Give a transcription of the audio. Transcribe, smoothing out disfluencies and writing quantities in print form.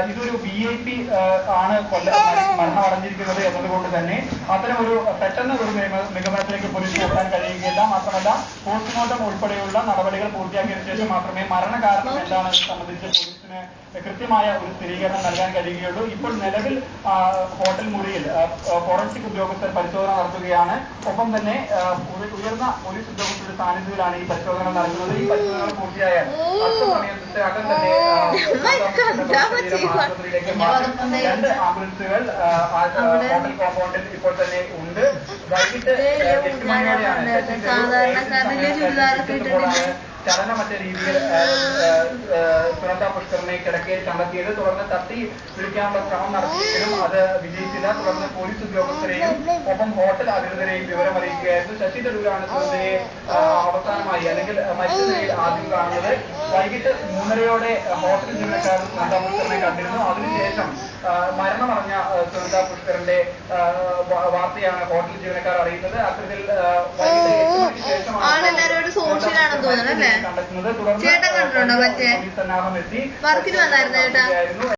ഇതൊരു VIP ആണ് മരണമടഞ്ഞിരിക്കുന്നത് എന്നതുകൊണ്ട് തന്നെ അത്തരമൊരു പെട്ടെന്ന് ഒരു നിഗമനത്തിലേക്ക് പോലീസിന് എത്താൻ കഴിയുകയില്ല. മാത്രമല്ല പോസ്റ്റ്മോർട്ടം ഉൾപ്പെടെയുള്ള നടപടികൾ പൂർത്തിയാക്കിയതിനു ശേഷം മാത്രമേ മരണകാരണം എന്താണെന്ന് സംബന്ധിച്ച് പോലീസിന് കൃത്യമായ ഒരു സ്ഥിരീകരണം നൽകാൻ കഴിയുകയുള്ളൂ. ഇപ്പോൾ നിലവിൽ ഹോട്ടൽ മുറിയിൽ ഫോറൻസിക് ഉദ്യോഗസ്ഥർ പരിശോധന നടത്തുകയാണ്. ഒപ്പം തന്നെ ഉയർന്ന പോലീസ് ഉദ്യോഗസ്ഥരുടെ സാന്നിധ്യത്തിലാണ് ഈ പരിശോധന നടക്കുന്നത്. ഈ പരിശോധന പൂർത്തിയായാൽ അല്പസമയത്തിനകം തന്നെ ആശുപത്രിയിലേക്ക് മാറ്റും. 2 ആംബുലൻസുകൾ ഹോട്ടൽ കോമ്പൗണ്ടിൽ ഇപ്പോൾ തന്നെ ഉണ്ട്. വൈകിട്ട് 8 മണിയോടെയാണ് ചലനമറ്റ രീതിയിൽ സുനന്ദ പുഷ്കറിനെ കിടക്കയിൽ കണ്ടെത്തിയത്. തുടർന്ന് തട്ടി വിളിക്കാനുള്ള ശ്രമം നടത്തിയെങ്കിലും അത് വിജയിച്ചില്ല. തുടർന്ന് പോലീസ് ഉദ്യോഗസ്ഥരെയും ഒപ്പം ഹോട്ടൽ അധികൃതരെയും വിവരം അറിയിക്കുകയായിരുന്നു. ശശി തരൂരാണ് സുനന്ദയെ അവസാനമായി അല്ലെങ്കിൽ മറ്റു നിലയിൽ ആദ്യം കാണുന്നത്. വൈകിട്ട് 3:30 ഹോട്ടൽ ജീവനക്കാർ സുനന്ദ പുഷ്കറിനെ കണ്ടിരുന്നു. അതിനുശേഷം മരണമടഞ്ഞ സുനന്ദ പുഷ്കറിന്റെ വാർത്തയാണ് ഹോട്ടൽ ജീവനക്കാർ അറിയുന്നത്. അത്തരത്തിൽ വൈകിട്ട് 8 മണിക്ക് ശേഷമാണ് കണ്ടെത്തുന്നത്. തുടർന്ന് പോലീസ് സന്നാഹം എത്തി.